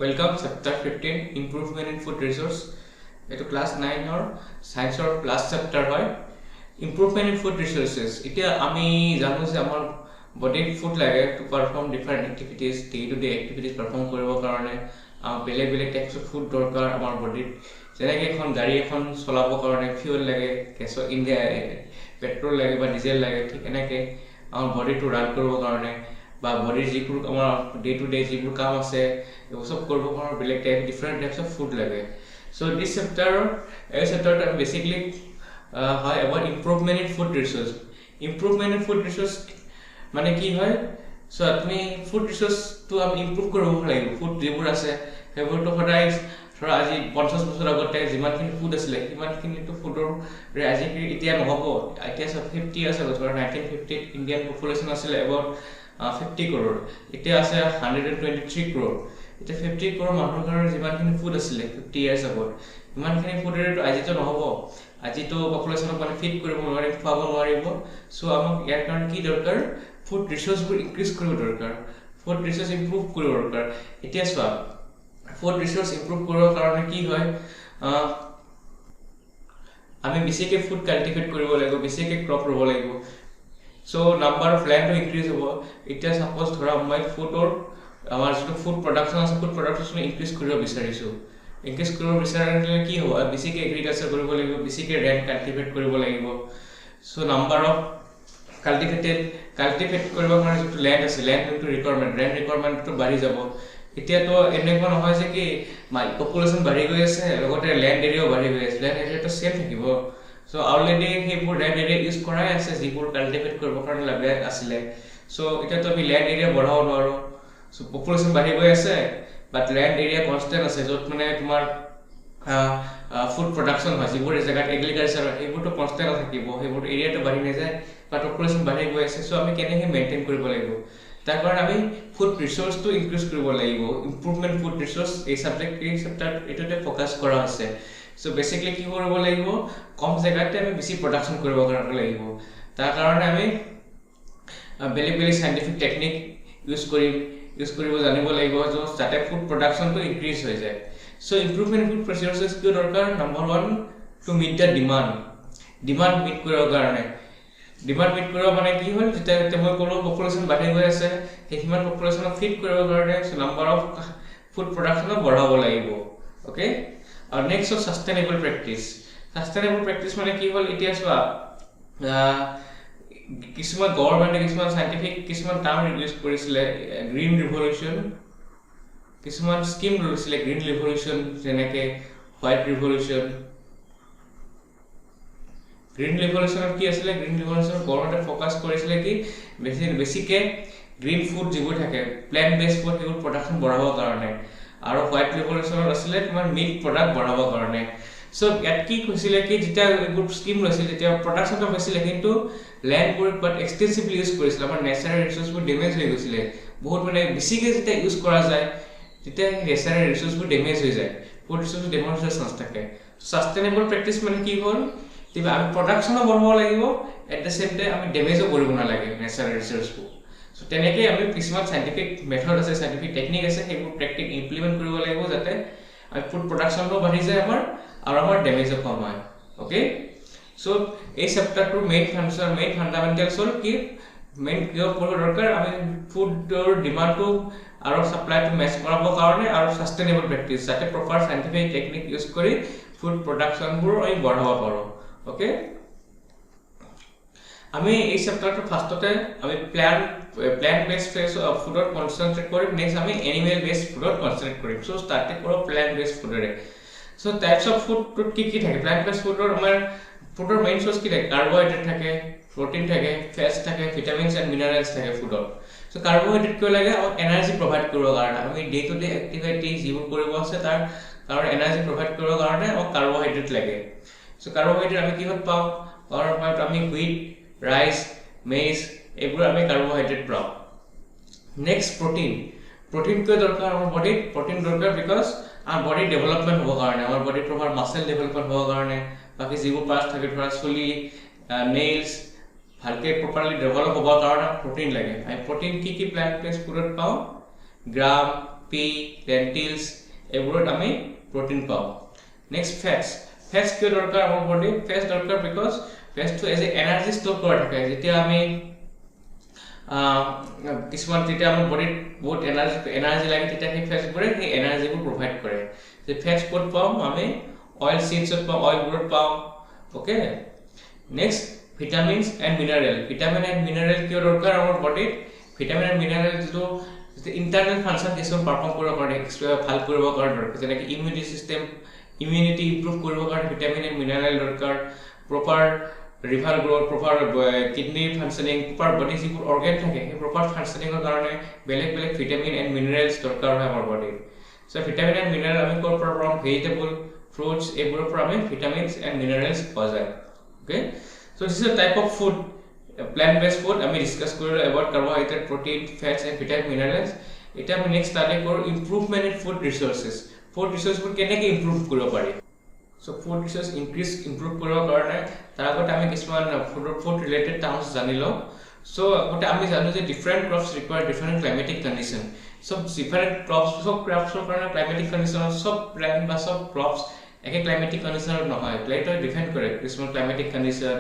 Welcome chapter 15 improvement in food resource. Eto class 9 or science or class chapter hoy improvement in food resources. Etia ami janu je amar body food lage to perform different activities, day to day activities perform koribo karone bele types of food dorkar amar body jenake ekhon gari ekhon cholabo karone fuel lage keso india petrol lage ba diesel lage thik enake amar body to run koribo karone বা বডিৰ যিবোৰ আমাৰ day to day যিবোৰ কাম আছে এইবোৰ সব কৰিব কাৰণে বেলেগ ডিফাৰেন্ট টাইপস অফ ফুড লাগে সো দিস চেপ্টাৰত আমি বেসিক্যালি হয় about improvement in food resource improvement in food resource মানে কি হয় সো আপুনি ফুড ৰিসোৰ্সটো আমি ইমপ্ৰুভ কৰিব লাগিব ফুড যিবোৰ আছে সেইবোৰটো সদায় ধৰা আজি 50 বছৰ আগতে যিমানখিনি ফুড আছিল সিমানখিনিটো ফুডৰ আজি এতিয়া নহব এতিয়া 50 আছে বছৰ 1950 ইন্ডিয়ান পপুলেশন আছিল এবাউট 50 crore এতিয়া আছে 123 crore এটা 50 crore মানুহৰ কাৰণে যিমানখিনি ফুড আছিল 50 ইয়াৰ্স আগত ইমানখিনি ফুডৰ আজিতো নহব আজিতো পপুলেশনক মানে ফিট কৰিব নোৱাৰি খুৱাব নোৱাৰিব সো আমাক ইয়াৰ কাৰণে কি দৰকাৰ ফুড ৰিসোৰ্সবোৰ ইনক্ৰিজ কৰিব দৰকাৰ ফুড ৰিসোৰ্স ইমপ্ৰুভ কৰিব দৰকাৰ এতিয়া চোৱা ফুড ৰিসোৰ্স ইমপ্ৰুভ কৰাৰ কাৰণে কি হয় আমি বেছিকৈ ফুড কাল্টিভেট কৰিব লাগিব বেছিকৈ ক্ৰপ ৰুব লাগিব So number of land to increase hobo eta suppose thora moi food or amar jeto food production ase food production increase koribo bisarisu increase koribo bisarale ki hobo basic agriculture koribo lagibo basic land cultivate koribo lagibo so number of cultivate koribo kare jeto land ase land to requirement to bari jabo এতিয়া তো এনেকুৱা নহয় যে কি population বাঢ়ি গৈ আছে লগতে ল্যান্ড এৰিয়াও বাঢ়ি গৈ আছে ল্যান্ড এৰিয়া তো সেম থাকিব So already হেবোৰ land area use কৰাই আছে যিবোৰ কাল্টিভেট কৰিব কাৰণে লাগে আছিল সো এটা তো আমি land area বঢ়াও নোৱাৰো সো পপুলেশন বাঢ়ি গৈ আছে বাট land area কনস্ট্যান্ট আছে যত মানে তোমাৰ ফুড প্ৰডাকশন হয় যিবোৰ জায়গাত এগ্ৰিকালচাৰ হেবোৰ তো কনস্ট্যান্ট থাকিব হেবোৰ এৰিয়াটো বাঢ়ি নাযায় বাট পপুলেশন বাঢ়ি গৈ আছে সো আমি কেনেকৈ মেইনটেইন কৰিব লাগিব তাৰ কাৰণে আমি ফুড ৰিসোৰ্সটো ইনক্ৰিজ কৰিব লাগিব ইমপ্ৰুভমেন্ট ফুড ৰিসোৰ্স এই সাবজেক্ট এই চেপ্টাৰ এটোতে ফোকাস কৰা আছে So basically কি কৰিব লাগিব কম জায়গাতে আমি বেছি প্ৰডাকশন কৰিব কাৰণে লাগিব তাৰ কাৰণে আমি বেলেগ সাইন্টিফিক টেকনিক ইউজ কৰিব জানিব লাগিব যাতে ফুড প্ৰডাকশনটো ইনক্ৰিজ হৈ যায় সো ইমপ্ৰুভমেন্ট ফুড ৰিসোৰ্সেস কি দৰকাৰ number 1 to meet the demand meet কৰাৰ কাৰণে ডিমান্ড মিট কৰা মানে কি হ'ল যেটা মই ক'লো পপুলেশন বাঢ়ি গৈ আছে সেইমান পপুলেশনক ফিট কৰিবৰ কাৰণে নাম্বাৰ অফ ফুড প্ৰডাকশন বঢ়াব লাগিব ওকে और नेक्स्ट हो सस्टेनेबल प्रैक्टिस माने की होल इतिहास बा किसुमान गवर्नमेंट किसुमान साइंटिफिक किसुमान टार्म यूज কৰিছিলে গ্ৰীন ৰিভলিউশন किसुमान স্কিম লৈছিলে গ্ৰীন ৰিভলিউশন যেনেকে হোৱাইট ৰিভলিউশন গ্ৰীন ৰিভলিউশন কি আছিল গ্ৰীন ৰিভলিউশন গवर्नमेंट ফোকাস কৰিছিলে কি বেছিকে গ্ৰীন ফুড যিবোৰ থাকে প্ল্যান্ট বেসড ফুড সেইবোৰ প্ৰডাকশন বঢ়াবৰ কাৰণে আৰু হোৱাইট ৰিভলিউশনৰ আছিল তোমাৰ মিট প্ৰডাক্ট বঢ়াবৰ কাৰণে সো ইয়াত কি কৈছিলে কি যেটা গ্ৰুপ স্কিম লৈছিল তেতিয়া প্ৰডাকশনটো হৈছিল কিন্তু ল্যান্ডবোৰ বাট এক্সটেন্সিভলি ইউজ কৰিছিল আমাৰ নেচাৰেল ৰিসোৰ্সবোৰ ড্যামেজ হৈ গৈছিল বহুত মানে বেছিকে যেটা ইউজ কৰা যায় তেতিয়া নেচাৰেল ৰিসোৰ্সবোৰ ড্যামেজ হৈ যায় ফুড ৰিসোৰ্স ড্যামেজ হৈ থাকে সাস্টেনেবল প্ৰেক্টিস মানে কি হ'ল তিবা আমি প্ৰডাকশনো বঢ়াব লাগিব এট দ্য সেম টাইম আমি ড্যামেজও কৰিব নালাগে নেচাৰেল ৰিসোৰ্সবোৰ সো তেনেকৈ আমি কিছুমান সাইন্টিফিক মেথড আছে সাইন্টিফিক টেকনিক আছে সেইবোৰ প্ৰ্যাকটিক ইমপ্লিমেন্ট কৰিব লাগিব যাতে আমি ফুড প্ৰডাকশনটো বাঢ়ি যায় আমাৰ ড্যামেজও কম হয় ওকে সো এই চেপ্টাৰটো মেইন ফান্ডামেন্টালছ হ'ল কি মেইন কিয় পঢ়িব দৰকাৰ আমি ফুডৰ ডিমান্ডটো আৰু সাপ্লাইটো মেচ কৰাবৰ কাৰণে আৰু সাস্টেনেবল প্ৰ্যাকটিস যাতে প্ৰপাৰ সাইন্টিফিক টেকনিক ইউজ কৰি ফুড প্ৰডাকশনবোৰ আমি বঢ়াব পাৰো ওকে আমি এই চেপ্টাৰটো ফাৰ্ষ্টতে আমি plant based food concentrate কৰিম নেক্সট আমি animal based food concentrate কৰিম সো স্টাৰ্ট কৰক plant based food ৰে সো টাইপস অফ ফুড কি থাকে plant based food আমাৰ ফুডৰ মেইন সোৰ্স কি থাকে কাৰ্বোহাইড্ৰেট থাকে প্ৰোটিন থাকে ফ্যাটস থাকে ভিটামিনস এন্ড মিনাৰেলস থাকে ফুডৰ সো কাৰ্বোহাইড্ৰেট কিয় লাগে আমাক এনাৰ্জি প্ৰভাইড কৰিবৰ কাৰণে আমি ডে টু ডে এক্টিভিটি যিবোৰ কৰিব আছে তাৰ কাৰণ এনাৰ্জি প্ৰভাইড কৰিবৰ কাৰণে আমাক কাৰ্বোহাইড্ৰেট লাগে সো কাৰ্বোহাইড্ৰেট আমি কিহত পাওঁ কাৰণ আমি হুইট ৰাইস মেইজ এগুলো আমি কাৰ্বোহাইড্ৰেট পাওঁ নেক্সট প্ৰোটিন কিয় দৰকাৰ আমাৰ বডিত প্ৰোটিন দৰকাৰ বিকজ our body development হ'ব কাৰণে আমাৰ বডি প্ৰপাৰ মাসল ডেভেলপমেন্ট হ'ব কাৰণে বাকি যিবোৰ পাৰ্টস থাকে ধৰা চুলি নেইলছ ভালকে প্ৰপাৰলি ডেভেলপ হ'বৰ কাৰণে প্ৰোটিন লাগে আৰু প্ৰোটিন কি প্লান্ট বেসড ফুডত পাওঁ গ্ৰাম পি, লেণ্টিলছ এইবোৰত আমি প্ৰটিন পাওঁ। নেক্সট ফেটছ কিয় দৰকাৰ আমাৰ বডি? ফেটছ দৰকাৰ বিকজ ফেটছটো এজ এ এনাৰ্জি ষ্ট'ৰ কৰা থাকে। যেতিয়া আমি কিছুমান যেতিয়া আমাৰ বডিত বহুত এনাৰ্জি লাগে তেতিয়া সেই ফেটছবোৰে সেই এনাৰ্জিবোৰ প্ৰভাইড কৰে। যে ফেটছ ক'ত পাওঁ? আমি অইল চিডছত পাওঁ, অইলবোৰত পাওঁ। Okay, next vitamins and mineral. Vitamin and mineral কিয় দৰকাৰ আমাৰ বডিত? ভিটামিন এণ্ড মিনাৰেল যিটো ইণ্টাৰনেল ফাংচন কিছুমান পাৰফৰ্ম কৰিবৰ কাৰণে ভাল কৰিবৰ কাৰণে দৰকাৰ, যেনেকৈ ইমিউনিটি ইম্প্ৰুভ কৰিবৰ কাৰণে ভিটামিন এণ্ড মিনাৰেল দৰকাৰ, প্ৰপাৰ লিভাৰ গ্ৰ'থ, প্ৰপাৰ কিডনিৰ ফাংচনিং, প্ৰপাৰ বডি যিবোৰ অৰ্গেন থাকে সেই প্ৰপাৰ ফাংচনিঙৰ কাৰণে বেলেগ ভিটামিন এণ্ড মিনাৰেলছ দৰকাৰ হয় আমাৰ বডিত। চ' ভিটামিন এণ্ড মিনাৰেল আমি ক'ৰ পৰা পাওঁ? ভেজিটেবল, ফ্ৰুটছ এইবোৰৰ পৰা আমি ভিটামিনছ এণ্ড মিনাৰেলছ পোৱা যায়। Okay, so' this is a type of food, plant based food আমি ডিছকাছ কৰিলোঁ about carbohydrate, protein, fats and vitamin minerals. এতিয়া আমি নেক্সট ষ্টাডি কৰোঁ improvement in food resources. Food ৰিচোৰ্চবোৰ কেনেকৈ ইম্প্ৰুভ কৰিব পাৰি? চ' ফুড ৰিচোৰ্চ ইম্প্ৰুভ কৰিবৰ কাৰণে তাৰ আগতে আমি কিছুমান ফুড ৰিলেটেড টাৰ্মছ জানি লওঁ। চ' আগতে আমি জানো যে different crops require different climatic condition. চব ডিফাৰেণ্ট ক্ৰপছৰ কাৰণে ক্লাইমেটিক কণ্ডিশ্যনত চব প্লেণ্ট বা চব ক্ৰপছ একে ক্লাইমেটিক কণ্ডিশ্যনত নহয়, ক্লাইমেটত ডিপেণ্ড কৰে। কিছুমান climatic condition,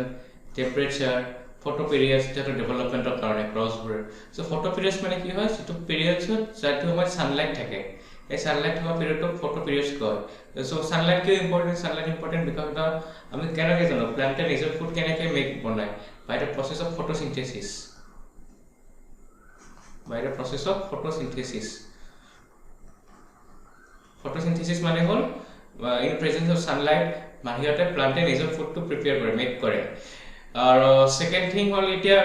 temperature, photo periods যিহেতু ডেভেলপমেণ্টৰ কাৰণে ক্ৰপছবোৰ। চ' ফটো পিৰিয়ডছ মানে কি হয়? যিটো পিৰিয়ডছত যিটো সময়ত ছানলাইট থাকে, এই ছানলাইট থকা পিৰিয়ডটোক ফটো পিৰিয়ডছ কয়। চ' ছানলাইট কিয় ইম্পৰ্টেণ্ট? ছানলাইট ইম্পৰ্টেণ্ট বিকজ আমি কেনেকৈ জানো প্লান্টে নিজৰ ফুড কেনেকৈ বনায়? বাই দ্য প্ৰচেছ অফ ফটোচিনথেচিছ। ফটোচিনথেচিছ মানে হ'ল ইন প্ৰেজেন্স অফ ছানলাইট বাহিৰতে প্লান্টে নিজৰ ফুডটো প্ৰিপেয়াৰ কৰে, মেক কৰে। আৰু ছেকেণ্ড থিং হ'ল এতিয়া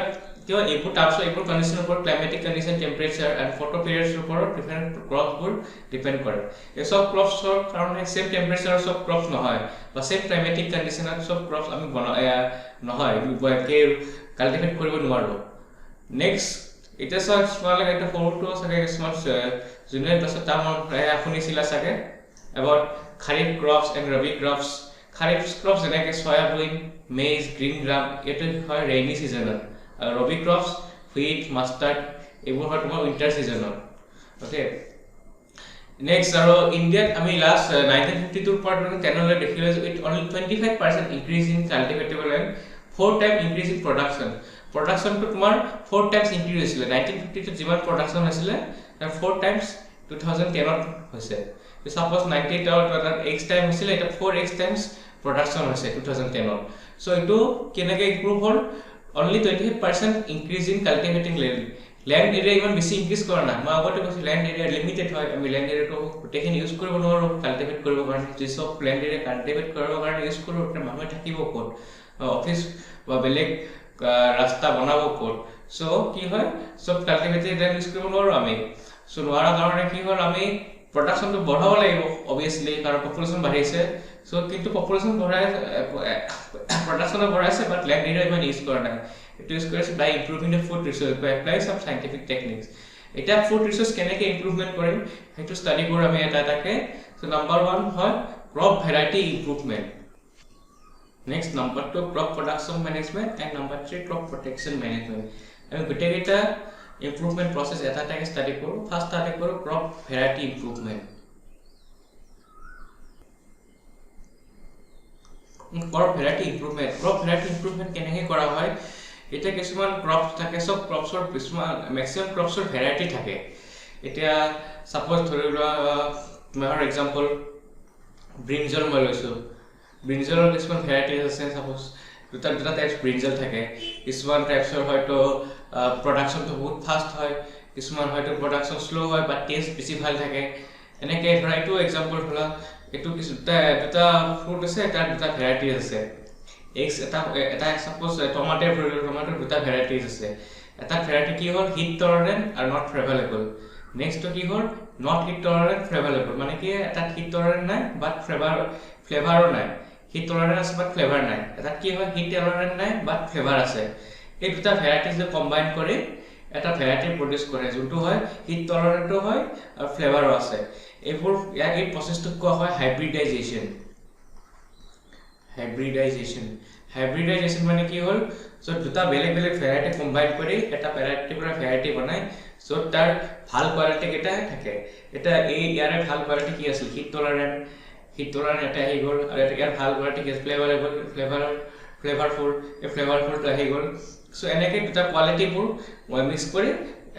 কিয় এইবোৰ টাইপছ এইবোৰ কণ্ডিশ্যনৰ ওপৰত climatic condition, temperature and photo পিৰিয়ডছৰ ওপৰত ডিফাৰেণ্ট ক্ৰপছবোৰ ডিপেণ্ড কৰে। এই চব ক্ৰপছৰ কাৰণে ছেম টেম্পাৰেচাৰৰ চব ক্ৰপছ নহয় বা ছেম ক্লাইমেটিক কণ্ডিশ্যনত চব ক্ৰপছ আমি নহয় কাল্টিভেট কৰিব নোৱাৰোঁ। নেক্সট এতিয়া তোমালোকে এটা সৰুটো চাগে কিছুমান জুনিয়ৰ ক্লাছত তাৰ শুনিছিলা চাগে about kharif crops and rabi crops. Kharif crops যেনেকৈ চয়াবিন, মেইজ, গ্ৰীণ গ্ৰাম এইটো হয় ৰেইনি ছিজনত, আৰু ৰবি ক্ৰপছ হুইট, মাষ্টাৰ্ড এইবোৰ হয় তোমাৰ উইণ্টাৰ ছিজনত। অ'কে, নেক্সট আৰু ইণ্ডিয়াত আমি লাষ্ট 1952 পৰা 10লৈ দেখিলোঁ যে it only 25% increase in cultivable land, 4 time increase in production. প্ৰডাকশ্যনটো তোমাৰ 4 টাইমছ ইনক্ৰিজ হৈছিলে। 1952 যিমান প্ৰডাকশ্যন হৈছিলে তাৰ 4 টাইমছ 2010ত হৈছে। চাপ'জ 98 X টাইম হৈছিলে, এতিয়া 4X টাইমছ প্ৰডাকশ্যন হৈছে 2010ত। চ' এইটো কেনেকৈ ইম্প্ৰুভ হ'ল? Only 25% increase in cultivating land. Land area ইমান বেছি ইনক্ৰিজ কৰা নাই। মই আগতে কৈছোঁ লেণ্ড এৰিয়া লিমিটেড হয়, আমি লেণ্ড এৰিয়াটো গোটেইখিনি ইউজ কৰিব নোৱাৰোঁ কাল্টিভেট কৰিবৰ কাৰণে। যি চব লেণ্ড এৰিয়া কাল্টিভেট কৰিবৰ কাৰণে ইউজ কৰোঁ মানুহে থাকিব ক'ত? অফিচ বা বেলেগ ৰাস্তা বনাব ক'ত? চ' কি হয় চব কাল্টিভেটেড লেণ্ড ইউজ কৰিব নোৱাৰোঁ আমি। চ' নোৱাৰাৰ কাৰণে কি হ'ল আমি প্ৰডাকশ্যনটো বঢ়াব লাগিব অবভিয়াছলি, কাৰণ পপুলেশ্যন বাঢ়িছে। চ' কিন্তু পপুলেশ্যন প্ৰডাকশ্যনো বঢ়াইছে বাট লেণ্ড এৰিয়া ইমান ইউজ কৰা নাই। এইটো ইউজ কৰিছে by improving the food resource, by apply some scientific techniques. এতিয়া ফুড ৰিচোৰ্চ কেনেকৈ ইম্প্ৰুভমেণ্ট কৰিম সেইটো ষ্টাডি কৰোঁ আমি এটাকে। চ' নাম্বাৰ 1 হয় crop variety improvement. Next number 2 crop production management and number 3 crop protection management. আমি গোটেইকেইটা ইম্প্ৰুভমেণ্ট প্ৰচেছ এটাকে ষ্টাডি কৰোঁ। ফাৰ্ষ্ট ষ্টাডি কৰোঁ crop variety improvement. Crop variety improvement কেনেকৈ কৰা হয়? এতিয়া কিছুমান ক্ৰপছ থাকে, চব ক্ৰপছৰ মেক্সিমাম ক্ৰপছৰ ভেৰাইটি থাকে। এতিয়া ছাপ'জ ধৰি লোৱা তোমাৰ এক্সাম্পল ব্ৰিঞ্জল মই লৈছোঁ। ব্ৰিঞ্জলৰ কিছুমান ভেৰাইটিজ আছে। ছাপ'জ দুটা টাইপছ ব্ৰিঞ্জল থাকে। কিছুমান টাইপছৰ হয়তো প্ৰডাকশ্যনটো বহুত ফাষ্ট হয়, কিছুমান হয়তো প্ৰডাকশ্যন শ্ল' হয় বা টেষ্ট বেছি ভাল থাকে। এনেকৈ ধৰা এইটো এক্সাম্পল ধৰা এইটো দুটা ফ্ৰুট আছে, তাৰ দুটা ভেৰাইটিজ আছে। এটা ছাপ'জ টমাটৰ ধৰি লওঁ, টমাটৰ দুটা ভেৰাইটিজ আছে। এটা ভেৰাইটি কি হ'ল হিট টলাৰেণ্ট আৰু নট ফ্লেভাৰেবল। নেক্সটটো কি হ'ল নট হিট টলাৰেণ্ট ফ্লেভাৰেবল, মানে কি এটাত হিট টলাৰেণ্ট নাই বাট ফ্লেভাৰো নাই। হিট টলাৰেণ্ট আছে বাট ফ্লেভাৰ নাই। এটাত কি হয় হিট টলাৰেণ্ট নাই বাট ফ্লেভাৰ আছে। এই দুটা ভেৰাইটিজ কম্বাইন কৰি এটা ভেৰাইটি প্ৰডিউচ কৰে, যোনটো হয় হিট টলাৰেণ্টো হয় আৰু ফ্লেভাৰো আছে। এই প্ৰচেছটোক কোৱা হয় হাইব্ৰিডাইজেশ্যন মানে কি হ'ল য'ত দুটা বেলেগ ভেৰাইটি কম্বাইন কৰি এটা ভেৰাইটিৰ পৰা ভেৰাইটি বনাই চ' তাৰ ভাল কোৱালিটি কেইটাহে থাকে এটা এই ইয়াৰে ভাল কোৱালিটি কি আছিল হিট টলাৰেণ্ট এটা আহি গ'ল আৰু এটা ইয়াৰ ভাল কোৱালিটি কি ফ্লেভাৰফুল এই ফ্লেভাৰফুলটো আহি গ'ল চ' এনেকৈ দুটা কোৱালিটিবোৰ মই মিক্স কৰি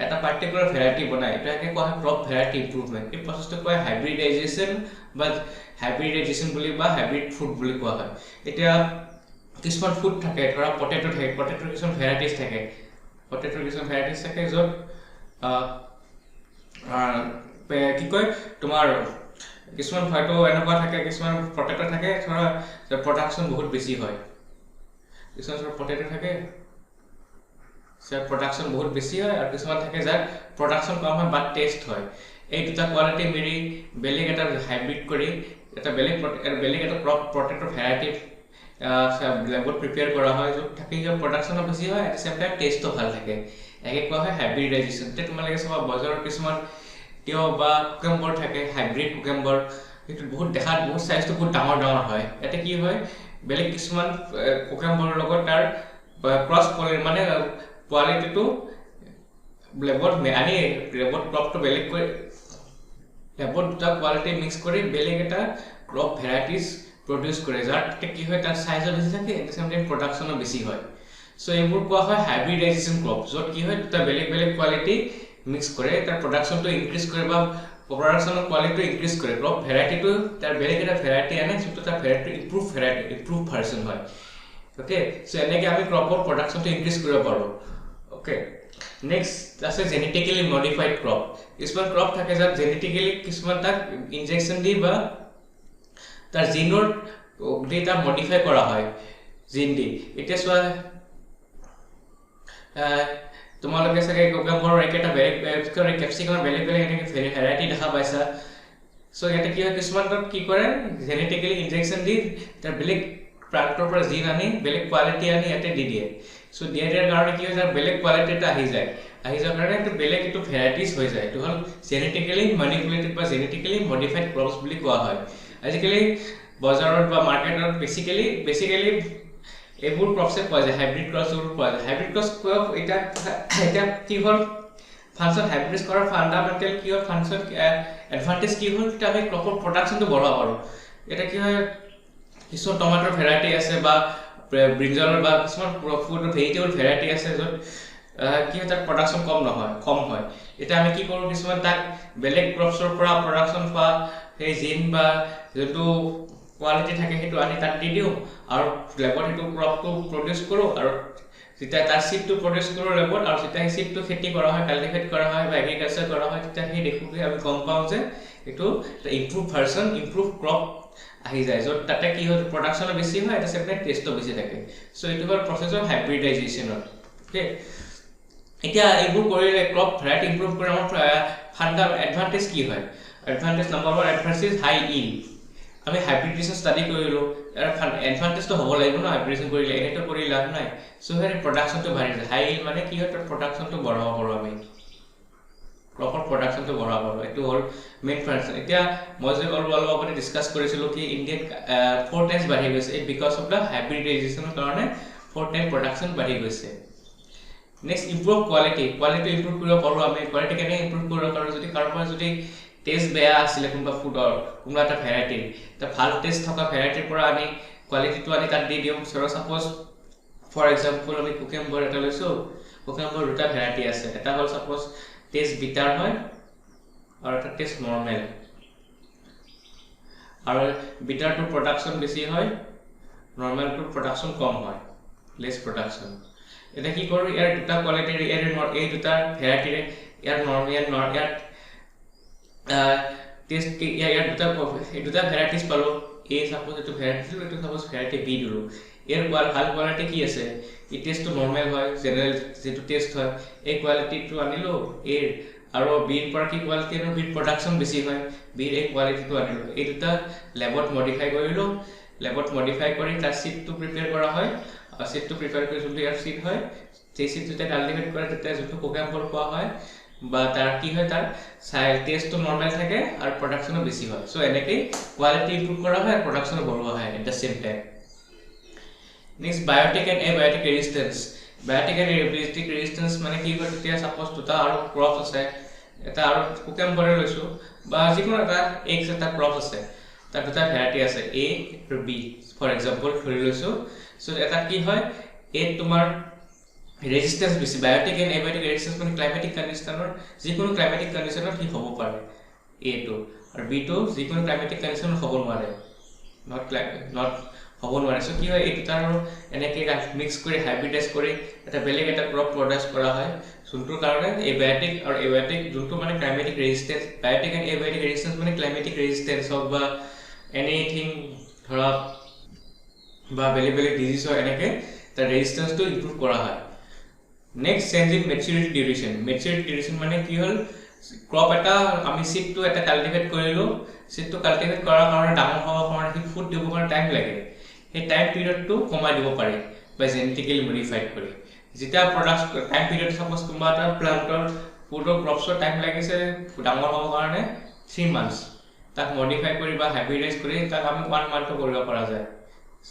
এটা পাৰ্টিকুলাৰ ভেৰাইটি বনাই এটাকে কোৱা হয় ক্ৰপ ভেৰাইটি ইম্প্ৰুভমেণ্ট এই প্ৰচেছটো কোৱা হয় হাইব্ৰিডাইজেশ্যন বুলি বা হাইব্ৰিড ফুড বুলি কোৱা হয় এতিয়া কিছুমান ফুড থাকে ধৰা পটেটো থাকে পটেটোৰ কিছুমান ভেৰাইটিজ থাকে য'ত কি কয় তোমাৰ কিছুমান হয়তো এনেকুৱা থাকে কিছুমান পটেটো থাকে ধৰা প্ৰডাকশ্যন বহুত বেছি হয় কিছুমান পটেটো থাকে প্ৰডাকশ্যন বহুত বেছি হয় আৰু কিছুমান থাকে যাৰ প্ৰডাকশ্যন কম হয় বাট টেষ্ট হয় এই দুটা কোৱালিটি মিলি বেলেগ এটা হাইব্ৰিড কৰি এটা বেলেগ এটা ক্ৰপ পটেটো ভেৰাইটি লেবত প্ৰিপেয়াৰ কৰা হয় য'ত থাকি প্ৰডাকশ্যনো বেছি হয় এট চেম টাইম টেষ্টটো ভাল থাকে একে কোৱা হয় হাইব্ৰিডাইজেশ্যন এতিয়া তোমালোকে চাবা বজাৰত কিছুমান তিয়হ বা কুকেম্বৰ থাকে হাইব্ৰিড কুকেম্বৰ সেইটো বহুত দেখাত বহুত চাইজটো বহুত ডাঙৰ হয় ইয়াতে কি হয় বেলেগ কিছুমান কুকেম্বৰৰ লগত তাৰ ক্ৰছ মানে কোৱালিটিটো লেবত আনি লেবত ক্ৰপটো বেলেগ কৰি লেবত দুটা কোৱালিটি মিক্স কৰি বেলেগ এটা ক্ৰপ ভেৰাইটিজ প্ৰডিউচ কৰে যাৰ কি হয় তাৰ চাইজো বেছি থাকে এট চেম টাইম প্ৰডাকশ্যনো বেছি হয় চ' এইবোৰ কোৱা হয় হাইব্ৰিডাইজেশ্যন ক্ৰপ য'ত কি হয় দুটা বেলেগ কোৱালিটি মিক্স কৰে তাৰ প্ৰডাকশ্যনটো ইনক্ৰিজ কৰে বা প্ৰডাকশ্যনৰ কোৱালিটিটো ইনক্ৰিজ কৰে ক্ৰপ ভেৰাইটিটো তাৰ বেলেগ এটা ভেৰাইটি আনে যোনটো তাৰ ভেৰাইটি ইম্প্ৰুভ ভাৰ্চন হয় অ'কে চ' এনেকৈ আমি ক্ৰপৰ প্ৰডাকশ্যনটো ইনক্ৰিজ কৰিব পাৰোঁ অ'কে নেক্সট আছে জেনেটিকেলি মডিফাইড ক্ৰপ কিছুমান ক্ৰপ থাকে যাত জেনেটিকেলি কিছুমান তাক ইনজেকশ্যন দি বা তাৰ জিনৰ দি তাক মডিফাই কৰা হয় জিন দি এতিয়া চোৱা তোমালোকে চাগে কুকুম্বৰৰ একেটা বেলেগ কেপচিকামৰ বেলেগ এনেকৈ ভেৰাইটি দেখা পাইছা চ' ইয়াতে কি হয় কিছুমান কি কৰে জেনেটিকেলি ইনজেকশ্যন দি তাৰ বেলেগ প্ৰান্তৰ পৰা জিন আনি বেলেগ কোৱালিটি আনি ইয়াতে দি দিয়ে চ' দিয়াৰ কাৰণে কি হয় তাৰ বেলেগ কোৱালিটি এটা আহি যোৱাৰ কাৰণে এইটো বেলেগ এইটো ভেৰাইটিজ হৈ যায় এইটো হ'ল জেনেটিকেলি মেনিপুলেটেড বা জেনেটিকেলি মডিফাইড ক্ৰপছ বুলি কোৱা হয় আজিকালি বজাৰত বা মাৰ্কেটত বেছিকেলি এইবোৰ ক্ৰপছে পোৱা যায় হাইব্ৰিড ক্ৰপছবোৰ পোৱা যায় হাইব্ৰিড ক্ৰপছ এতিয়া কি হ'ল ফাংচন হাইব্ৰিড কৰাৰ ফাণ্ডামেণ্টেল কি হ'ল ফাংচন এডভান্টেজ কি হ'ল তেতিয়া আমি ক্ৰপৰ প্ৰডাকশ্যনটো বঢ়াব পাৰোঁ এতিয়া কি হয় কিছুমান টমাটৰ ভেৰাইটি আছে বা ব্ৰিঞ্জলৰ বা কিছুমান ফুড ভেজিটেবল ভেৰাইটি আছে য'ত কি হয় তাত প্ৰডাকশ্যন কম হয় এতিয়া আমি কি কৰোঁ কিছুমান তাক বেলেগ ক্ৰপছৰ পৰা প্ৰডাকশ্যন পোৱা সেই জিন বা যোনটো কোৱালিটি থাকে সেইটো আনি তাত দি দিওঁ আৰু লেবত সেইটো ক্ৰপটো প্ৰডিউচ কৰোঁ আৰু যেতিয়া তাৰ চিডটো প্ৰডিউচ কৰোঁ লেবত আৰু যেতিয়া সেই চিডটো খেতি কৰা হয় কাল্টিভেট কৰা হয় বা এগ্ৰিকালচাৰ কৰা হয় তেতিয়া সেই দেখোঁতে আমি গম পাওঁ যে এইটো এটা ইম্প্ৰুভ ক্ৰপ আহি যায় য'ত তাতে কি হয় প্ৰডাকশ্যনো বেছি হয় এটা চেম টাইম টেষ্টটো বেছি থাকে চ' এইটো হ'ল প্ৰচেছ অফ হাইব্ৰিডাইজেশ্যনৰ অ'কে এতিয়া এইবোৰ কৰিলে ক্ৰপ ভেৰাইটি ইম্প্ৰুভ কৰি আমাৰ এডভান্টেজ কি হয় এডভান্টেজ নম্বৰ 1 এডভান্টেজ হাই ইল্ড আমি হাইব্ৰিডেশ্যন ষ্টাডি কৰিলোঁ ইয়াৰ এডভান্টেজটো হ'ব লাগিব ন হাইব্ৰিডেশ্যন কৰিলে এনেটো কৰি লাভ নাই চ' সেই প্ৰডাকশ্যনটো বাঢ়ি যায় হাই ইল্ড মানে কি হয় তাৰ প্ৰডাকশ্যনটো বঢ়াব পাৰোঁ আমি ক্ৰপৰ প্ৰডাকশ্যনটো বঢ়াব পাৰোঁ এইটো হ'ল মেইন ফাংচন এতিয়া মই যে অলপ আগতে ডিছকাছ কৰিছিলোঁ কি ইণ্ডিয়াত 4 টাইমছ বাঢ়ি গৈছে বিকজ অফ দ্য হাইব্ৰিডাইজেশ্যনৰ কাৰণে 4 টাইম প্ৰডাকশ্যন বাঢ়ি গৈছে নেক্সট ইম্প্ৰুভ কোৱালিটি ইম্প্ৰুভ কৰিব পাৰোঁ আমি কোৱালিটি কেনেকৈ ইম্প্ৰুভ কৰিব পাৰোঁ যদি কাৰোবাৰ যদি টেষ্ট বেয়া আছিলে কোনোবা ফুডৰ কোনোবা এটা ভেৰাইটিৰ এতিয়া ভাল টেষ্ট থকা ভেৰাইটিৰ পৰা আনি কোৱালিটিটো আনি তাত দি দিওঁ ছাপ'জ ফৰ এক্সাম্পল আমি কুকেম্বৰ এটা লৈছোঁ কুকেম্বৰ দুটা ভেৰাইটি আছে এটা হ'ল ছাপ'জ টেষ্ট বিটাৰ হয় আৰু এটা টেষ্ট নৰ্মেল আৰু বিটাৰটোৰ প্ৰডাকশ্যন বেছি হয় নৰ্মেলটোৰ প্ৰডাকশ্যন কম হয় লেছ প্ৰডাকশ্যন এতিয়া কি কৰোঁ ইয়াৰ দুটা কোৱালিটিৰ এই দুটা ভেৰাইটিৰে ইয়াৰ টেষ্ট ইয়াৰ দুটা ভেৰাইটিজ পালোঁ ছাপ'জ এইটো ভেৰাইটি দিলোঁ এইটো ছাপ'জ ভেৰাইটি বি দিলোঁ ইয়াৰ ভাল কোৱালিটি কি আছে এই টেষ্টটো নৰ্মেল হয় জেনেৰেল যিটো টেষ্ট হয় এই কোৱালিটিটো আনিলোঁ আৰু বিৰ পৰা কি কোৱালিটি আনিলোঁ বিৰ প্ৰডাকশ্যন বেছি হয় বিৰ এই কোৱালিটিটো আনিলোঁ এই দুটা লেবত মডিফাই কৰিলোঁ লেবত মডিফাই কৰি তাৰ চিডটো প্ৰিপেয়াৰ কৰা হয় আৰু চিডটো প্ৰিপেয়াৰ কৰি যোনটো ইয়াৰ চিড হয় সেই চিড যেতিয়া কাল্টিভেট কৰে তেতিয়া যোনটো কুকেম্বৰ পোৱা হয় বা তাৰ কি হয় তাৰ টেষ্টটো নৰ্মেল থাকে আৰু প্ৰডাকশ্যনো বেছি হয় চ' এনেকেই কোৱালিটি ইম্প্ৰুভ কৰা হয় আৰু প্ৰডাকশ্যনো বঢ়োৱা হয় at the same time next biotic and abiotic resistance biotic and abiotic resistance মানে কি হয়, তেতিয়া চাপ'জ দুটা আৰু ক্ৰপ আছে, এটা আৰু কুকুম্বাৰে লৈছোঁ বা যিকোনো এটা এগছ এটা ক্ৰপ আছে, তাত দুটা ভেৰাইটি আছে এ আৰু বি ফৰ এক্সাম্পল ধৰি লৈছোঁ। চ' এটা কি হয়, এ তোমাৰ ৰেজিষ্টেঞ্চ বেছি, বায়োটিক এণ্ড এবায়োটিক ৰেজিষ্টেঞ্চ মানে ক্লাইমেটিক কণ্ডিশ্যনৰ যিকোনো ক্লাইমেটিক কণ্ডিশ্যনত সি হ'ব পাৰে এটো, আৰু বিটো যিকোনো ক্লাইমেটিক কণ্ডিশ্যনত হ'ব নোৱাৰে, নট হ'ব নোৱাৰে। চ' কি হয়, এই দুটা আৰু এনেকৈ মিক্স কৰি হাইব্ৰিডাইজ কৰি এটা বেলেগ এটা ক্ৰপ প্ৰডিউচ কৰা হয়, যোনটোৰ কাৰণে এবায়োটিক আৰু এবায়োটিক যোনটো মানে climatic resistance, biotic and abiotic resistance মানে ক্লাইমেটিক ৰেজিষ্টেঞ্চ হওক বা এনিথিং ধৰা বা বেলেগ বেলেগ ডিজিজ হয়, এনেকৈ তাৰ ৰেজিষ্টেঞ্চটো ইম্প্ৰুভ কৰা হয়। Next change in maturity duration. Maturity duration মানে কি হ'ল, ক্ৰপ এটা আমি চিডটো এটা কাল্টিভেট কৰিলোঁ, চিডটো কাল্টিভেট কৰাৰ কাৰণে ডাঙৰ হ'বৰ কাৰণে সি ফুড দিবৰ কাৰণে টাইম লাগে, সেই টাইম পিৰিয়ডটো কমাই দিব পাৰি বা জেনেটিকেলি মডিফাইড কৰি। যেতিয়া প্ৰডাক্ট টাইম পিৰিয়ড চাপ'জ তোমাৰ এটা প্লান্টৰ ফুডৰ ক্ৰপছৰ টাইম লাগিছে ডাঙৰ হ'বৰ কাৰণে 3 months, তাক মডিফাই কৰি বা হাইব্ৰিডাইজ কৰি তাক আমি 1 month কৰিব পৰা যায়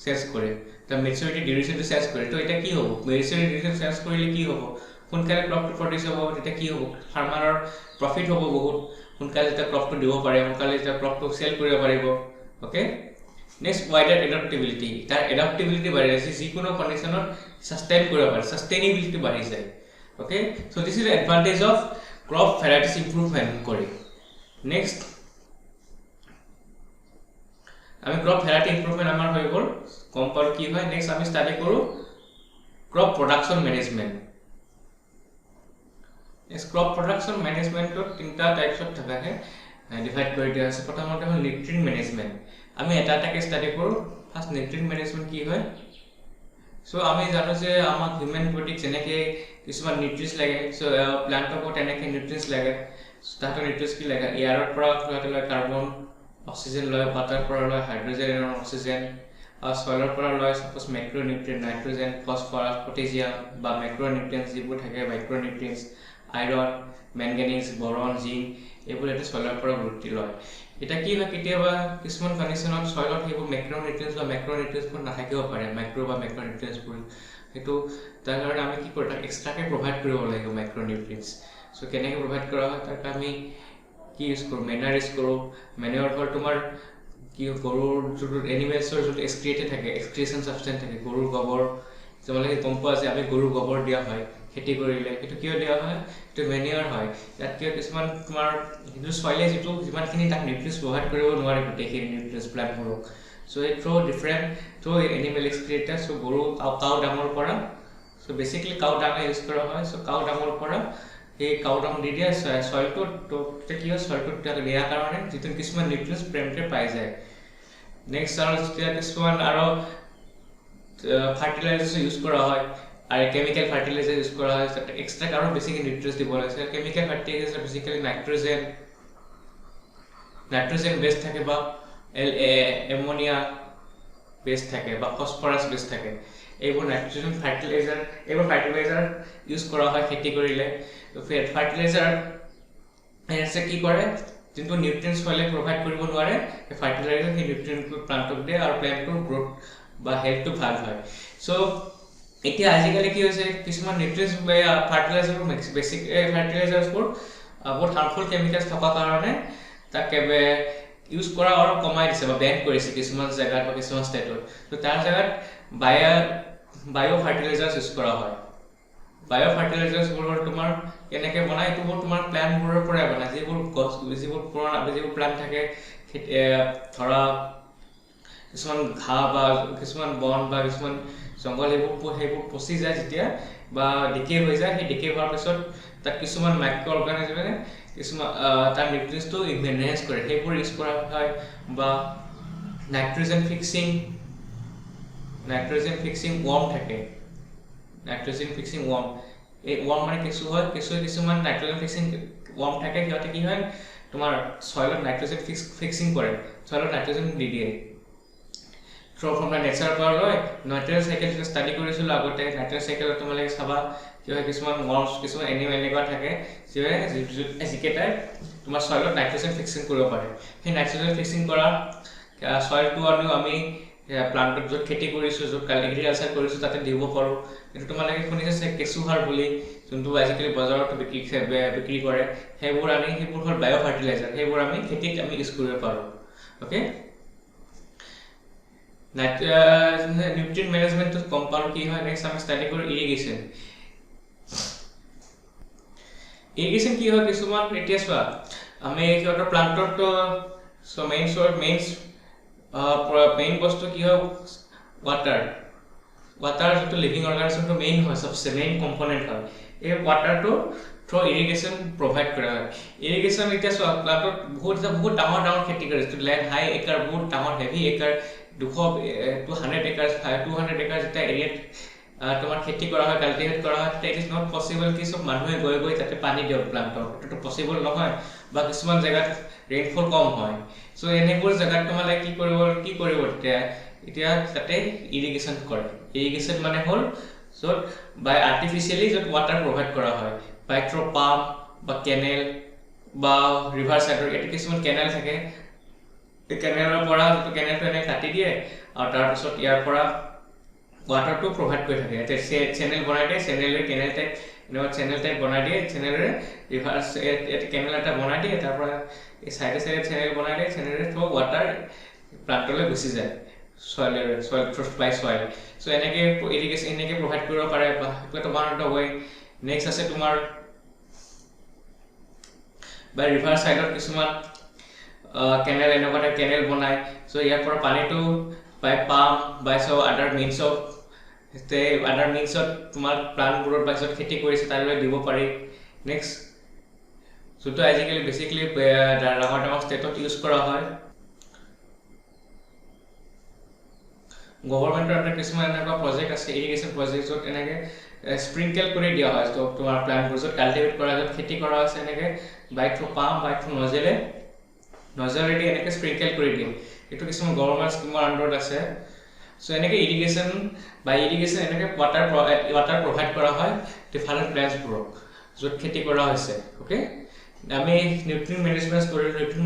চেঞ্জ কৰি, তাৰ মেচুৰিটি ডিউৰেশ্যনটো চেঞ্জ কৰি। তো এতিয়া কি হ'ব, মেচুৰিটি ডিউৰেশ্যন চেঞ্জ কৰিলে কি হ'ব, সোনকালে ক্ৰপটো প্ৰডিউচ হ'ব, তেতিয়া কি হ'ব, ফাৰ্মাৰৰ প্ৰফিট হ'ব বহুত, সোনকালে যেতিয়া ক্ৰপটো দিব পাৰে, সোনকালে যেতিয়া ক্ৰপটো চেল কৰিব পাৰিব। Okay, next wider adaptability. তাৰ এডাপ্টেবিলিটি বাঢ়ি আছে, যিকোনো কণ্ডিশ্যনত ছাষ্টেইন কৰিব পাৰে, ছাষ্টেইনেবিলিটি বাঢ়ি যায়। Okay, so' this is advantage of crop varieties improvement কৰি। নেক্সট আমি ক্ৰপ ভেৰাইটি ইম্প্ৰুভমেণ্ট আমাৰ হৈ গ'ল, গম পালোঁ কি হয়। নেক্সট আমি ষ্টাডি কৰোঁ crop production management. Crop production মেনেজমেণ্টত 3টা টাইপছত থাকাকৈ ডিভাইড কৰি দিয়া হৈছে। প্ৰথমতে হ'ল নিউট্ৰিয়েণ্ট মেনেজমেণ্ট। আমি এটা এটাকৈ ষ্টাডি কৰোঁ। ফাৰ্ষ্ট নিউট্ৰিয়েণ্ট মেনেজমেণ্ট কি হয়। চ' আমি জানো যে আমাক হিউমেন বডিক যেনেকৈ কিছুমান নিউট্ৰিয়েণ্টছ লাগে, চ' প্লাণ্টকো তেনেকৈ নিউট্ৰিয়েণ্টছ লাগে। তাহাঁতৰ নিউট্ৰিয়েণ্টছ কি লাগে, এয়াৰৰ পৰা সিহঁতে লয় কাৰ্বন, অক্সিজেন লয়, ৱাটাৰৰ পৰা লয় হাইড্ৰজেন আৰু অক্সিজেন, চইলৰ পৰা লয় suppose macro' nutrient nitrogen, phosphorus, potassium, বা মেক্ৰ' নিউট্ৰিয়েণ্টছ যিবোৰ থাকে মাইক্ৰ' নিউট্ৰিয়েণ্টছ আইৰণ, মেংগেনিজ, বৰণ, জিংক, এইবোৰ এটা চইলৰ পৰা গুৰুত্ব লয়। এতিয়া কি হয়, কেতিয়াবা কিছুমান কণ্ডিশ্যনত চইলত সেইবোৰ মেক্ৰ' নিউট্ৰিয়েণ্টছ বা মেক্ৰ' নিউট্ৰিয়েণ্টছবোৰ নাথাকিব পাৰে, মাইক্ৰ' বা মেক্ৰ' নিউট্ৰিয়েণ্টছবোৰ। সেইটো তাৰ কাৰণে আমি কি কৰোঁ, তাক এক্সট্ৰাকৈ প্ৰভাইড কৰিব লাগিব মাইক্ৰ' নিউট্ৰিয়েণ্টছ। চ' কেনেকৈ প্ৰভাইড কৰা হয়, তাক আমি কি ইউজ কৰোঁ, মেনাৰ ইউজ কৰোঁ। মেনাৰ হ'ল তোমাৰ কি গৰুৰ যোনটো এনিমেলছৰ যোনটো এক্সক্ৰিয়েটেড থাকে, এক্সক্ৰিয়েশ্যন ছাবষ্টেঞ্চ থাকে, গৰুৰ গোবৰ, তোমালোকে গম পোৱা যে আমি গৰুৰ গোবৰ দিয়া হয় খেতি কৰিলে, সেইটো কিয় দিয়া হয়, সেইটো মেনিয়ৰ হয়। ইয়াত কিয় কিছুমান তোমাৰ যিটো চইলে যিটো যিমানখিনি তাক নিউট্ৰিয়েণ্টছ প্ৰভাইড কৰিব নোৱাৰে গোটেইখিনি নিউট্ৰিয়েণ্টছ প্লাণ্টবোৰক। চ' এই থ্ৰু এনিমেল এক্সক্ৰিয়েটাৰ, চ' গৰু কাউ ডাঙৰ পৰা, চ' বেচিকেলি কাউ ডাঙৰ ইউজ কৰা হয়। চ' কাউ ডাঙৰ পৰা সেই কাউ ডাং দি দিয়ে চইলটোত, তো তেতিয়া কি হয় চইলটোত দিয়াৰ কাৰণে যিটো কিছুমান নিউট্ৰিয়েণ্টছ প্ৰেমতে পাই যায়। নেক্সট আৰু যেতিয়া কিছুমান আৰু ফাৰ্টিলাইজাৰ্ছ ইউজ কৰা হয় আৰু কেমিকেল ফাৰ্টিলাইজাৰ ইউজ কৰা হয়, এক্সট্ৰা আৰু বেছিকৈ নিউট্ৰিয়েণ্টছ দিব লাগে। কেমিকেল ফাৰ্টিলাইজাৰ বেছিকেলি নাইট্ৰজেন বেছ থাকে বা এমনিয়া বেছ থাকে বা ফছফৰাছ বেছ থাকে। এইবোৰ নাইট্ৰজেন ফাৰ্টিলাইজাৰ ইউজ কৰা হয় খেতি কৰিলে। ফাৰ্টিলাইজাৰ কি কৰে, যোনটো নিউট্ৰিয়েণ্টছ হ'লে প্ৰভাইড কৰিব নোৱাৰে, সেই ফাৰ্টিলাইজাৰ সেই নিউট্ৰিয়েণ্টটো প্লাণ্টক দিয়ে আৰু প্লেণ্টটোৰ গ্ৰোথ বা হেল্থটো ভাল হয়। চ' এতিয়া আজিকালি কি হৈছে, কিছুমান নিউট্ৰিয়েণ্টছ ফাৰ্টিলাইজাৰবোৰ বেছিক ফাৰ্টিলাইজাৰ্ছবোৰ বহুত হাৰ্মফুল কেমিকেলছ থকাৰ কাৰণে তাক ইউজ কৰা আৰু কমাই দিছে বা বেন কৰিছে কিছুমান জেগাত বা কিছুমান ষ্টেটত। ত' তাৰ জেগাত বায়' ফাৰ্টিলাইজাৰ্ছ ইউজ কৰা হয়। বায়' ফাৰ্টিলাইজাৰ্ছবোৰৰ তোমাৰ কেনেকৈ বনায়, এইটোবোৰ তোমাৰ প্লাণ্টবোৰৰ পৰাই বনায়। যিবোৰ প্লাণ্ট থাকে, ধৰা কিছুমান ঘাঁহ বা কিছুমান বন বা কিছুমান জংঘল, সেইবোৰ পচি যায় যেতিয়া বা ডিকে হৈ যায়, সেই ডিকে হোৱাৰ পিছত তাত কিছুমান মাইক্ৰ' অৰ্গানিজমে কিছুমান তাৰ নিউট্ৰিয়েণ্টছটো এনহেঞ্চ কৰে, সেইবোৰ ইউজ কৰা হয়। বা নাইট্ৰজেন ফিক্সিং ৱৰ্ম থাকে, নাইট্ৰজেন ফিক্সিং ৱৰ্ম, এই ৱৰ্ম মানে কেঁচু হয়, কেঁচুৱে কিছুমান নাইট্ৰজেন ফিক্সিং ৱৰ্ম থাকে, সিহঁতে কি হয় তোমাৰ চইলত নাইট্ৰজেন ফিক্সিং কৰে, চইলত নাইট্ৰজেন দি দিয়ে। ফ্ৰম দ্য নেচাৰৰ পৰা লয়। নাইট্ৰজেন চাইকেল ষ্টাডি কৰিছিলোঁ আগতে। নাইট্ৰজেন চাইকেলত তোমালোকে চাবা কি হয়, কিছুমান ৱৰ্মছ, কিছুমান এনিমেল এনেকুৱা থাকে যিকেইটাই তোমাৰ চইলত নাইট্ৰজেন ফিক্সিং কৰিব পাৰে। সেই নাইট্ৰজেন ফিক্সিং কৰা চইলটো আমি প্লান্টত য'ত খেতি কৰিছোঁ য'ত এগ্ৰিকালচাৰ কৰিছোঁ তাতে দিব পাৰোঁ কিন্তু তোমালোকে শুনিছে কেঁচুসাৰ বুলি যোনটো আজিকালি বজাৰত বিক্ৰী কৰে সেইবোৰ হ'ল বায়' ফাৰ্টিলাইজাৰ সেইবোৰ আমি খেতিত আমি ইউজ কৰিব পাৰোঁ অ'কে নিউট্ৰিয়েণ্ট মেনেজমেণ্টটো গম পালোঁ কি হয় নেক্সট আমি ষ্টাডি কৰোঁ ইৰিগেশ্যন কি হয় কিছুমান এতিয়া চোৱা আমি সিহঁতৰ প্লান্টত মেইন বস্তু কি হয় ৱাটাৰ যিটো লিভিং অৰ্গানিজমটো মেইন হয় সবচে মেইন কম্পনেণ্ট হয় এই ৱাটাৰটো থ্ৰু ইৰিগেশ্যন প্ৰভাইড কৰা হয় ইৰিগেশ্যন এতিয়া চোৱা প্লান্টত বহুত ডাঙৰ খেতি কৰে যিটো লেণ্ড হাই একাৰ বহুত ডাঙৰ হেভি একাৰ 200 একাৰ 200 একাৰ যেতিয়া এৰিয়াত তোমাৰ খেতি কৰা হয় কাল্টিভেট কৰা হয় ইট ইজ নট পচিবল কি সব মানুহে গৈ তাতে পানী দিয়ক প্লান্টত এটো পচিবল নহয় বা কিছুমান জায়গাত ৰেইনফল কম হয় সো এনেবোৰ জায়গাত তোমালোকে কি কৰিব এতিয়া তাতে ইৰিগেশ্যন কৰে ইৰিগেশ্যন মানে হ'ল য'ত বাই আৰ্টিফিচিয়েলি য'ত ৱাটাৰ প্ৰভাইড কৰা হয় বাই থ্ৰু পাম্প বা কেনেল বা ৰিভাৰ সাইডৰ এটা কিছুমান কেনেল থাকে এই কেনেলৰ পৰা য'ত কেনেলটো এনে কাটি দিয়ে আৰু তাৰপিছত ইয়াৰ পৰা ৱাটাৰটো প্ৰভাইড কৰি থাকে এটা চেনেল বনাই দিয়ে চেনেল টাইপ বনাই দিয়ে চেনেলৰে ৰিভাৰ্ছ এটা কেনেল এটা বনাই দিয়ে তাৰ পৰা এই সাইডে চেনেল বনাই দিয়ে চেনেলৰে থ্ৰু ৱাটাৰ প্লান্টলৈ গুচি যায় soil by soil so এনেকে ইৰিগেশ্যন এনেকে প্ৰভাইড কৰিব পাৰে বা এটা one of the way next আছে তোমাৰ বাই ৰিভাৰ সাইডত কিছুমান কেনেল এনেকুৱা কেনেল বনায় সো ইয়াৰ পৰা পানীটো বাই পাম্প বাই সব আদাৰ মিনছ অফ তোমাৰ প্লান্টবোৰৰ পাছত খেতি কৰিছে তালৈ দিব পাৰি নেক্সট যোনটো আজিকালি বেছিকলি ডাঙৰ ষ্টেটত ইউজ কৰা হয় গভৰ্ণমেণ্টৰ এটা কিছুমান এনেকুৱা প্ৰজেক্ট আছে ইৰিগেশ্যন প্ৰজেক্ট য'ত এনেকে স্প্ৰিংকেল কৰি দিয়া হয় তো তোমাৰ প্লান্টবোৰ য'ত কাল্টিভেট কৰা য'ত খেতি কৰা আছে এনেকে বাই থ্ৰু পাম্প বাই থ্ৰু নজলেদি এনেকে স্প্ৰিংকেল কৰি দিয়ে এইটো কিছুমান গভৰ্ণমেণ্ট স্কিমৰ আণ্ডাৰত আছে সো এনেকে ইৰিগেশ্যন এনেকে ৱাটাৰ প্ৰভাইড কৰা হয় ডিফাৰেণ্ট প্লেন্টছবোৰক য'ত খেতি কৰা হৈছে অ'কে আমি নিউট্ৰিয়েণ্ট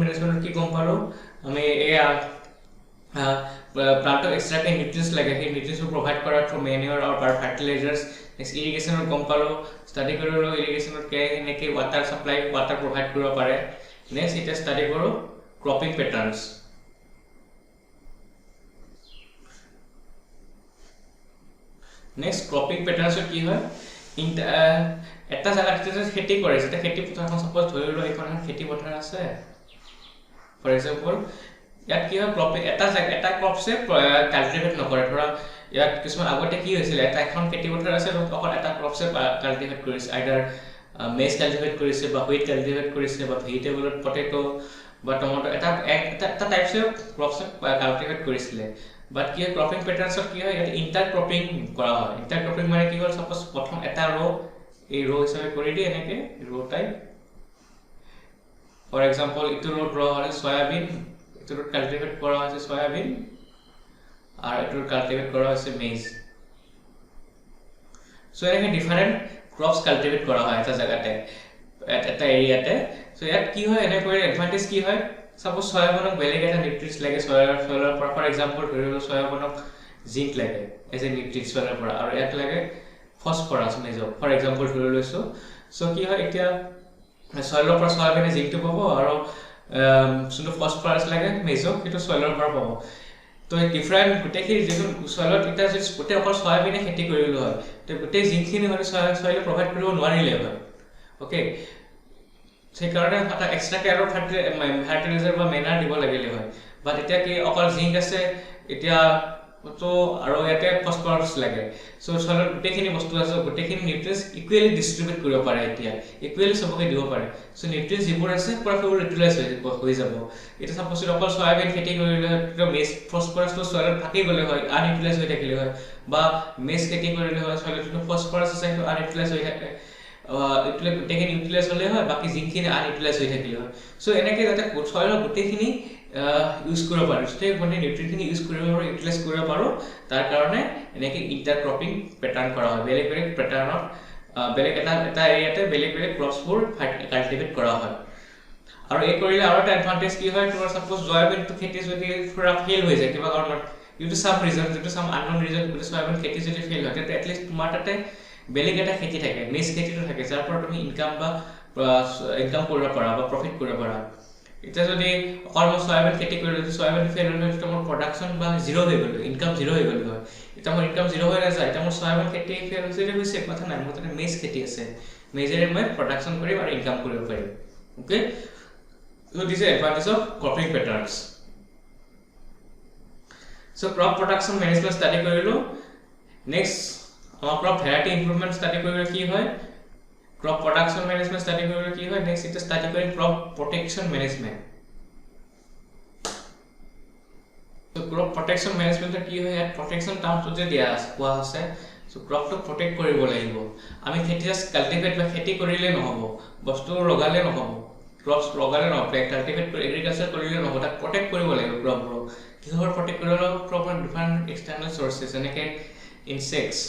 মেনেজমেণ্টত কি গম পালোঁ আমি এয়া প্লান্টক এক্সট্ৰাকে নিউট্ৰিয়েণ্টছ লাগে সেই নিউট্ৰিয়েণ্টছবোৰ প্ৰভাইড কৰা থ্ৰু মেনিউৰ আৰু ফাৰ্টিলাইজাৰ্ছ নেক্সট ইৰিগেশ্যনত গম পালোঁ ষ্টাডি কৰিলোঁ ইৰিগেশ্যনত এনেকৈ ৱাটাৰ প্ৰভাইড কৰিব পাৰে নেক্সট এতিয়া ষ্টাডি কৰোঁ ক্ৰপিং পেটাৰ্নছ নেক্সট ক্ৰপিং পেটাৰ্নছত কি হয় এটা জাগাত খেতি কৰে যেতিয়া খেতি পথাৰখন সাপোজ ধৰি লওঁ এইখন খেতি পথাৰ আছে ফৰ এক্সাম্পল ইয়াত কি হয় ক্ৰপিং এটা ক্ৰপছে কাল্টিভেট নকৰে ধৰা ইয়াত কিছুমান আগতে কি হৈছিলে এখন খেতি পথাৰ আছে অকল এটা ক্ৰপছে কাল্টিভেট কৰিছে আইদাৰ মেজ কাল্টিভেট কৰিছে বা হুইট কাল্টিভেট কৰিছে বা ভেজিটেবলত পটেটো বা টমেটো এটা টাইপছে ক্ৰপছে কাল্টিভেট কৰিছিলে বাট কি হয় ক্ৰপিং পেটাৰ্নছত কি হয় ইয়াত ইণ্টাৰক্ৰপিং কৰা হয় ইণ্টাৰক্ৰপিং মানে কি হ'ল সাপোজ প্ৰথম এটা এই হিচাপে কৰি দিয়ে এনেকে টাইপ ফৰ এক্সাম্পল ইটো হ'লে সয়াবিন ইটো কাল্টিভেট কৰা হৈছে সয়াবিন আৰু ইটো কাল্টিভেট কৰা হৈছে মেজ সো এনেকে ডিফাৰেণ্ট ক্ৰপছ কাল্টিভেট কৰা হয় এটা জায়গাতে এটা এৰিয়াতে সো ইয়াত কি হয় এনেকৈ এডভান্টেজ কি হয় সাপোজ সয়াবিনক বেলেগ এটা নিউট্ৰিয়েন্টছ লাগে সয়েলৰ পৰা ফৰ এক্সাম্পল ধৰি লওঁ সয়াবিনক জিংক লাগে এজ এ নিউট্ৰিয়েন্টছ সয়েলৰ পৰা আৰু ইয়াত লাগে ফসফৰাছ মেজৰ ফৰ এক্সাম্পল ধৰি লৈছোঁ সো কি হয় এতিয়া সয়েলৰ পৰা সয়াবিনে জিংকটো পাব আৰু যোনটো ফসফৰাছ লাগে মেজৰ সেইটো সয়েলৰ পৰা পাব তো ডিফাৰেণ্ট গোটেইখিনি যিটো সয়েলত এতিয়া যদি গোটেই অকল সয়াবিনে খেতি কৰিলোঁ হয় তো গোটেই জিংকখিনি হয়তো সয়েলে প্ৰভাইড কৰিব নোৱাৰিলে হয় অ'কে সেইকাৰণে এটা এক্সট্ৰাকে আৰু ফাৰ্টিলাইজাৰ বা মেনাৰ দিব লাগিলে হয় বাট এতিয়া কি অকল জিংক আছে এতিয়া তো আৰু ইয়াতে ফসফৰাছ লাগে সো সয়েলত গোটেইখিনি বস্তু আছে গোটেইখিনি নিউট্ৰিয়েন্টছ ইকুৱেলি ডিষ্ট্ৰিবিউট কৰিব পাৰে এতিয়া ইকুৱেলি সবকে দিব পাৰে সো নিউট্ৰিয়েন্টছ যিবোৰ আছে পুৰা সেইবোৰ ইউটিলাইজ হৈ যাব এতিয়া সাপোজ অকল সয়াবিন খেতি কৰিলে তো মেজ ফসফৰাছটো সয়েলত থাকি গ'লে হয় আনইউটিলাইজ হৈ থাকিলে হয় বা মেজ খেতি কৰিলে হয় সয়েলত যোনটো ফসফৰাছ আছে সেইটো আনইউটিলাইজ হৈ থাকে গোটেইখিনি ইউটিলাইজ হ'লে হয় বাকী জিংকখিনি আনইউটিলাইজ হৈ থাকিলে হয় সো এনেকৈ যাতে সয়েলৰ গোটেইখিনি ইউজ কৰিব পাৰোঁ গোটেই নিউট্ৰিয়েণ্টখিনি ইউজ কৰিব পাৰোঁ ইউটিলাইজ কৰিব পাৰোঁ তাৰ কাৰণে এনেকৈ ইণ্টাৰক্ৰপিং পেটাৰ্ণ কৰা হয় বেলেগ পেটাৰ্ণত বেলেগ এটা এৰিয়াতে বেলেগ ক্ৰপছবোৰ কাল্টিভেট কৰা হয় আৰু এই কৰিলে আৰু এটা এডভান্টেজ কি হয় তোমাৰ সাপোজ সয়াবিনটো খেতি যদি পুৰা ফেইল হৈ যায় কিবা কাৰণত due to some reason, due to some unknown reason, due to soybean খেতি যদি ফেল হয় তেতিয়া at least তোমাৰ তাতে বেলেগ এটা খেতি থাকে, মেজ খেতিটো থাকে যাৰ পৰা তুমি ইনকাম কৰিব পাৰা বা প্ৰফিট কৰিব পাৰা। এতিয়া যদি অকল মই সয়াবিন খেতি কৰিলো, সয়াবিন ফেল হলে মোৰ প্ৰডাকশ্যন বা জিৰ' হৈ গ'ল, ইনকাম জিৰ' হৈ গ'ল হয়। এতিয়া মোৰ ইনকাম জিৰ' হৈ নাযায়, এতিয়া মোৰ সয়াবিন খেতি ফেল হৈছে কথা নাই, মোৰ তাতে মেজ খেতি আছে, মেজেৰে মই প্ৰডাকশ্যন কৰিম আৰু ইনকাম কৰিব পাৰিম। Okay, so this is advantage of cropping patterns. So crop production management study কৰিলো। next আমাৰ crop variety improvement study কৰিলে কি হয়, crop production management study কৰিলে কি হয়, next এটা study কৰিম crop protection management। so crop protection management কি হয়, ইয়াত protection terms যে দিয়া আছে কোৱা আছে, so crop to protect কৰিব লাগিব। আমি খেতি জাস্ট কাল্টিভেট বা খেতি কৰিলে নহব, বস্তু লগালে নহব, ক্ৰপছ লগালে নহব, কাল্টিভেট কৰি এগ্ৰিকালচাৰ কৰিলে নহব, তাক প্ৰটেক্ট কৰিব লাগিব। ক্ৰপবোৰক কিহৰ প্ৰটেক্ট কৰিব লাগিব, ক্ৰপৰ ডিফাৰেণ্ট এক্সটাৰ্নেল চৰ্চেছ যেনেকৈ ইনচেক্টছ।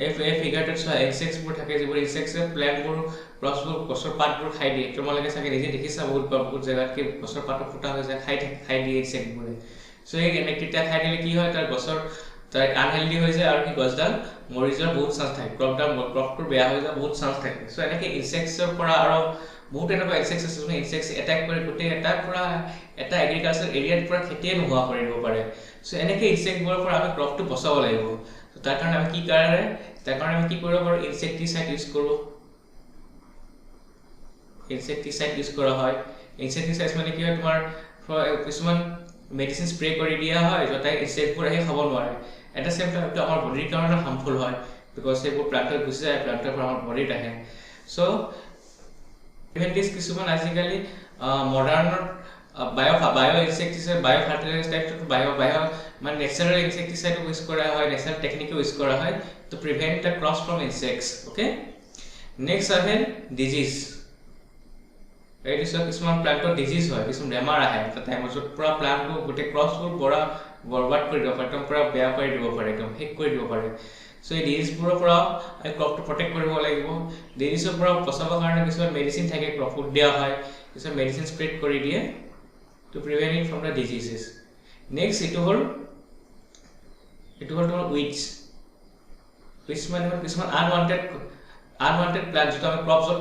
এই ফিগাৰটোত চোৱা ইনচেক্টছবোৰ থাকে, যিবোৰ ইনচেক্টছে প্লেণ্টবোৰ ক্ৰপছবোৰ গছৰ পাতবোৰ খাই দিয়ে। তোমালোকে চাগে নিজে দেখিছা বহুত জেগাত কি গছৰ পাতত ফুটা হৈ যায়, খাই দিয়ে ইনচেক্টবোৰে। চ' এই তেতিয়া খাই দিলে কি হয়, তাৰ আনহেল্ডি হৈ যায় আৰু কি গছডাল মৰি যোৱাৰ বহুত চান্স থাকে, ক্ৰপটোৰ বেয়া হৈ যোৱাৰ বহুত চান্স থাকে। চ' এনেকৈ ইনচেক্টছৰ পৰা আৰু বহুত এনেকুৱা ইনচেক্টছ আছে যোনে ইনচেক্টছ এটেক কৰি গোটেই এটা এগ্ৰিকালচাৰ এৰিয়াৰ পৰা খেতিয়ে নোহোৱা কৰি দিব পাৰে। চ' এনেকৈ ইনচেক্টবোৰৰ পৰা আমি ক্ৰপটো বচাব লাগিব। তাৰ কাৰণে আমি কি কৰিব পাৰোঁ, ইনচেক্টিচাইড ইউজ কৰোঁ। ইনচেক্টিচাইড ইউজ কৰা হয়। ইনচেক্টিচাইড মানে কি হয়, তোমাৰ কিছুমান মেডিচিন স্প্ৰে কৰি দিয়া হয় যাতে ইনচেক্টবোৰ আহি খাব নোৱাৰে। এট দ্য চেম টাইম এইটো আমাৰ বডিৰ কাৰণে হাৰ্মফুল হয়, বিকজ সেইবোৰ প্লাণ্টত গুচি যায়, প্লাণ্টৰ পৰা আমাৰ বডিত আহে। চ' ইভেণ্টিছ কিছুমান আজিকালি মডাৰ্ণত বায়' ইনচেক্টিচাইড, বায়' ফাৰ্টিলাইজাৰ মানে নেচাৰেল ইনচেক্টিচাইডো ইউজ কৰা হয়, নেচাৰেল টেকনিকো ইউজ কৰা হয় to prevent the crops from insects. Okay, next আহে ডিজিজ। এইটো চোৱা কিছুমান প্লাণ্টত ডিজিজ হয়, কিছুমান বেমাৰ আহে এটা টাইমত, য'ত পৰা প্লাণ্টটো গোটেই ক্ৰপছবোৰ বৰবাদ কৰি দিব পাৰে, একদম পৰা বেয়া কৰি দিব পাৰে, একদম শেষ কৰি দিব পাৰে। চ' এই ডিজিজবোৰৰ পৰা আমি ক্ৰপটো প্ৰটেক্ট কৰিব লাগিব। ডিজিজৰ পৰা বচাবৰ কাৰণে কিছুমান মেডিচিন থাকে, ক্ৰপত দিয়া হয়, কিছুমান মেডিচিন স্প্ৰেড কৰি দিয়ে to prevent it from the diseases. Next এইটো হ'ল তোমাৰ উইডছ মানে কিছুমান আনৱান্টেড প্লাণ্ট, যিটো আমি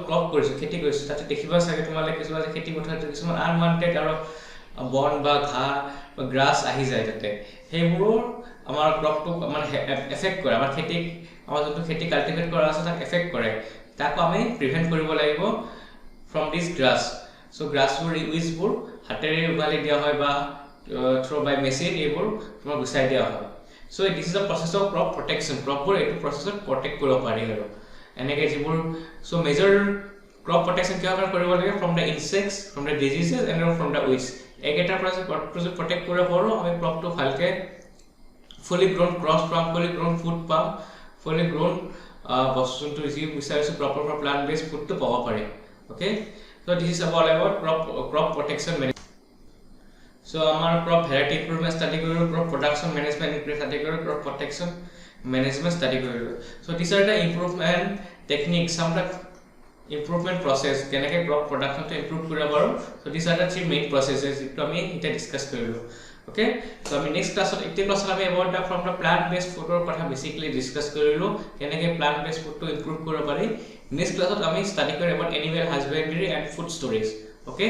ক্ৰপ কৰিছোঁ, খেতি কৰিছোঁ, তাতে দেখিবা চাগে তোমালোকে কিছুমান খেতি পথাৰত কিছুমান আনৱান্টেড আৰু বন বা ঘাঁহ বা গ্ৰাছ আহি যায় তাতে, সেইবোৰো আমাৰ ক্ৰপটোক মানে এফেক্ট কৰে, আমাৰ যোনটো খেতি কাল্টিভেট কৰা আছে তাক এফেক্ট কৰে। তাকো আমি প্ৰিভেণ্ট কৰিব লাগিব ফ্ৰম দিছ গ্ৰাছ। চ' গ্ৰাছবোৰ উইডছবোৰ হাতেৰে উঘালি দিয়া হয় বা থ্ৰু বাই মেচিন এইবোৰ তোমাৰ গুচাই দিয়া হয়। So' this is the process of crop protection. ক্ৰপবোৰ এইটো প্ৰচেছত প্ৰটেক্ট কৰিব পাৰি আৰু এনেকৈ যিবোৰ। চ' মেজৰ ক্ৰপ প্ৰটেকশ্যন কিহৰ কাৰণে কৰিব লাগে, from the insects, from the diseases and from the weeds. এইকেইটাৰ পৰা ক্ৰপটো যদি প্ৰটেক্ট কৰিব পাৰোঁ, আমি ক্ৰপটো ভালকৈ ফুলি গ্ৰ'ন ক্ৰছ পাম, ফুলি গ্ৰ'ন ফুড পাম, ফুলি গ্ৰ'ন বস্তুটো যি বিচাৰিছোঁ ক্ৰপৰ পৰা প্লাণ্ট বেছড ফুডটো পাব পাৰিম। Okay, so' this is about crop protection management. So' আমাৰ ক্ৰপ ভেৰাইটি ইম্প্ৰুভমেণ্ট ষ্টাডি কৰিলোঁ, ক্ৰপ প্ৰডাকশ্যন মেনেজমেণ্ট ষ্টাডি কৰিলোঁ, ক্ৰপ প্ৰটেকশ্যন মেনেজমেণ্ট ষ্টাডি কৰিলোঁ। So' this are the improvement techniques, some the improvement process, কেনেকৈ crop প্ৰডাকশ্যনটো improve কৰিব পাৰোঁ। So' this are the 3 main processes, যিটো আমি এতিয়া ডিছকাছ কৰিলোঁ। অ'কে, চ' আমি নেক্সট ক্লাছত আমি about the from the plant based ফুডৰ কথা বেছিকলি ডিছকাছ কৰিলোঁ, কেনেকৈ প্লাণ্ট বেছড ফুডটো ইম্প্ৰুভ কৰিব পাৰি। নেক্সট ক্লাছত আমি ষ্টাডি কৰিম about animal husbandry and food storage. Okay.